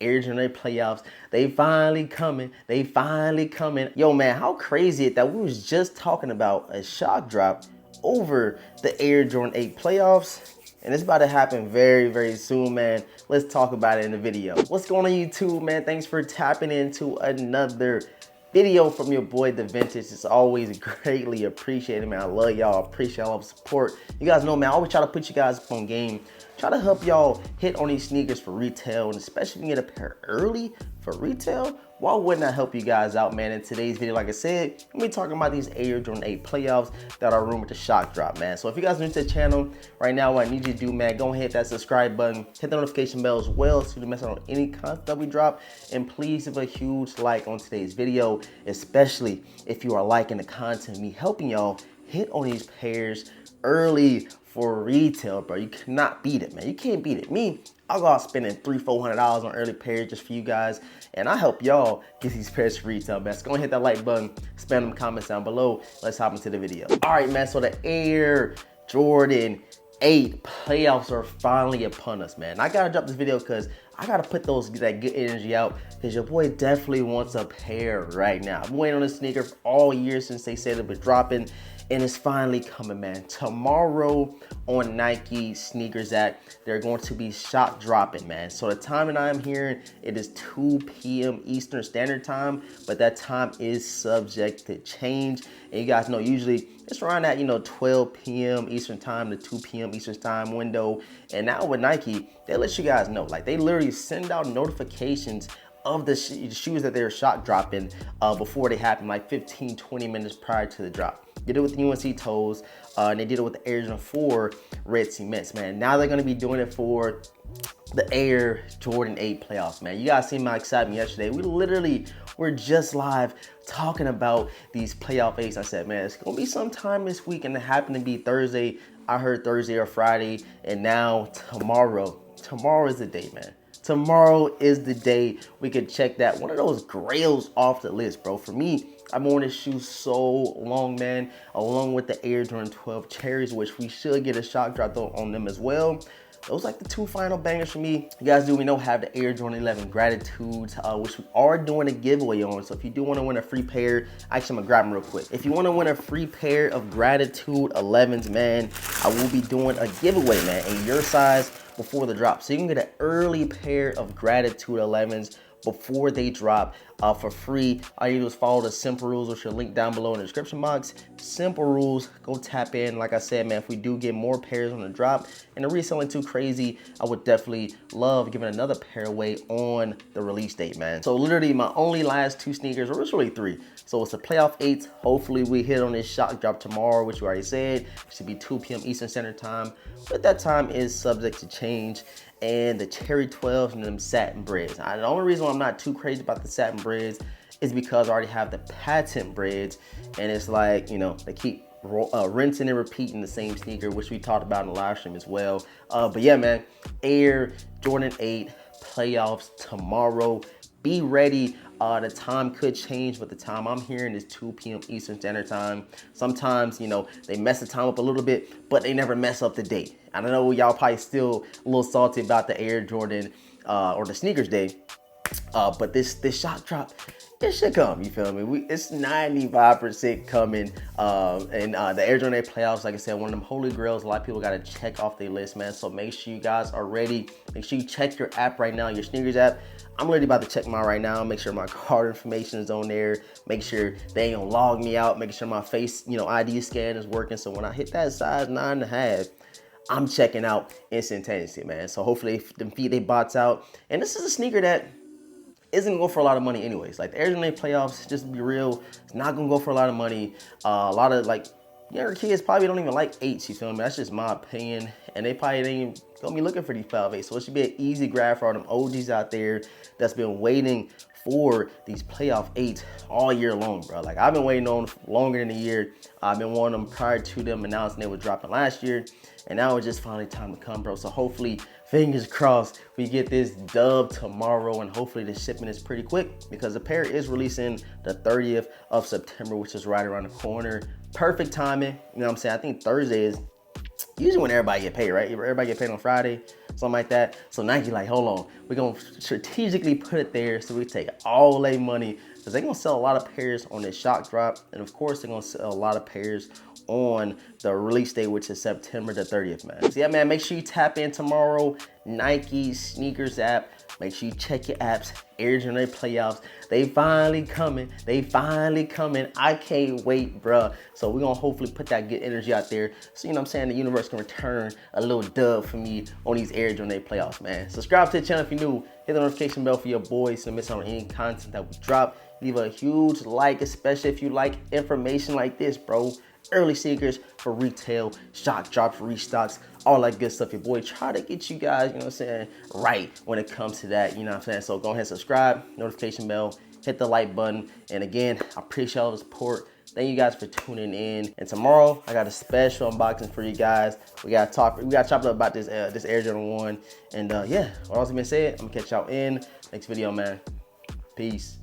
Air Jordan playoffs, they finally coming. They finally coming. Yo, man, how crazy it that we was just talking about a shock drop over the Air Jordan 8 playoffs. And it's about to happen very, very soon, man. Let's talk about it in the video. What's going on, YouTube, man? Thanks for tapping into another video from your boy, The Vintage. It's always greatly appreciated, man. I love y'all. Appreciate all the support. You guys know, man, I always try to put you guys up on game. Try to help y'all hit on these sneakers for retail, and especially if you get a pair early for retail, why wouldn't I help you guys out, man? In today's video, like I said, I'm gonna be talking about these Air Jordan 8 playoffs that are rumored to shock drop, man. So if you guys are new to the channel right now, what I need you to do, man, go ahead, hit that subscribe button, hit the notification bell as well so you don't miss out on any content that we drop. And please leave a huge like on today's video, especially if you are liking the content, me helping y'all hit on these pairs early for retail, bro. You cannot beat it, man. You can't beat it. Me, I'll go out spending $300-$400 on early pairs just for you guys, and I help y'all get these pairs for retail, man. So go and hit that like button, spam them comments down below. Let's hop into the video. All right, man. So the Air Jordan 8 playoffs are finally upon us, man. I gotta drop this video because I gotta put that good energy out, because your boy definitely wants a pair right now. I've been waiting on this sneaker all year since they said it was dropping, and it's finally coming, man. Tomorrow on Nike Sneakers Act, they're going to be shock dropping, man. So the time that I'm hearing, it is 2 p.m. Eastern Standard Time, but that time is subject to change. And you guys know, usually it's around that, 12 p.m. Eastern Time to 2 p.m. Eastern Time window. And now with Nike, they let you guys know, like they literally send out notifications of the shoes that they're shock dropping before they happen, like 15-20 minutes prior to the drop. They did it with the UNC toes, and they did it with the Air Jordan 4 red cements, man. Now they're gonna be doing it for the Air Jordan 8 playoffs, man. You guys seen my excitement yesterday. We literally were just live talking about these playoff 8s. I said, man, it's gonna be sometime this week, and it happened to be Thursday. I heard Thursday or Friday, and now tomorrow is the day, man. Tomorrow is the day we could check that one of those grails off the list, bro. For me, I've worn this shoe so long, man, along with the Air Jordan 12 Cherries, which we should get a shock drop on them as well. Those like the two final bangers for me. You guys do, we know, have the Air Jordan 11 Gratitudes, which we are doing a giveaway on. So if you do want to win a free pair, actually, I'm gonna grab them real quick. If you want to win a free pair of Gratitude 11s, man, I will be doing a giveaway, man, in your size before the drop. So you can get an early pair of Gratitude 11s before they drop for free. All you do is follow the simple rules, which are linked down below in the description box. Simple rules, go tap in. Like I said, man, if we do get more pairs on the drop and the reselling too crazy, I would definitely love giving another pair away on the release date, man. So literally my only last 2 sneakers, or it's really 3. So it's the playoff 8s. Hopefully we hit on this shock drop tomorrow, which we already said. It should be 2 p.m. Eastern Standard Time, but that time is subject to change. And the Cherry 12s and them satin breads. The only reason why I'm not too crazy about the satin breads is because I already have the patent breads, and it's like, they keep rinsing and repeating the same sneaker, which we talked about in the live stream as well. But yeah, man, Air Jordan 8 playoffs tomorrow. Be ready. The time could change, but the time I'm hearing is 2 p.m. Eastern Standard Time. Sometimes, they mess the time up a little bit, but they never mess up the date. I don't know, y'all probably still a little salty about the Air Jordan or the sneakers day, but this shock drop, it should come. You feel me? It's 95% coming. And the Air Jordan 8 playoffs, like I said, one of them holy grails. A lot of people got to check off their list, man. So make sure you guys are ready. Make sure you check your app right now, your sneakers app. I'm literally about to check mine right now. Make sure my card information is on there. Make sure they ain't gonna log me out. Make sure my face, ID scan is working. So when I hit that size 9.5, I'm checking out instantaneously, man. So hopefully them feed they bots out. And this is a sneaker that isn't going for a lot of money anyways. Like the Air Jordan 8 playoffs, just to be real, it's not gonna go for a lot of money. A lot of like younger kids probably don't even like 8s, you feel me? That's just my opinion. And they probably ain't gonna be looking for these playoff 8s. So it should be an easy grab for all them OGs out there that's been waiting for these playoff 8s all year long, bro. Like I've been waiting on longer than a year. I've been wanting them prior to them announcing they were dropping last year. And now it's just finally time to come, bro. So hopefully, fingers crossed, we get this dub tomorrow, and hopefully the shipment is pretty quick, because the pair is releasing the 30th of September, which is right around the corner. Perfect timing. You know what I'm saying? I think Thursday is usually when everybody get paid, right? Everybody get paid on Friday. something like that. So Nike like, hold on, we're gonna strategically put it there so we take all their money, because they're gonna sell a lot of pairs on this shock drop, and of course they're gonna sell a lot of pairs on the release date, which is September the 30th, man. So yeah, man, make sure you tap in tomorrow. Nike sneakers app. Make sure you check your apps. Air Jordan playoffs. They finally coming. They finally coming. I can't wait, bruh. So we're gonna hopefully put that good energy out there. So you know what I'm saying, the universe can return a little dub for me on these Air Jordan playoffs, man. Subscribe to the channel if you're new. Hit the notification bell for your boys so you don't miss out on any content that we drop. Leave a huge like, especially if you like information like this, bro. Early sneakers for retail, shock drops, restocks, all that good stuff. Your boy try to get you guys, you know what I'm saying, right when it comes to that, you know what I'm saying? So go ahead and subscribe, notification bell, hit the like button. And again, I appreciate all the support. Thank you guys for tuning in. And tomorrow I got a special unboxing for you guys. We gotta chop it up about this Air Jordan 1. And yeah, what else been said, I'm gonna catch y'all in next video, man. Peace.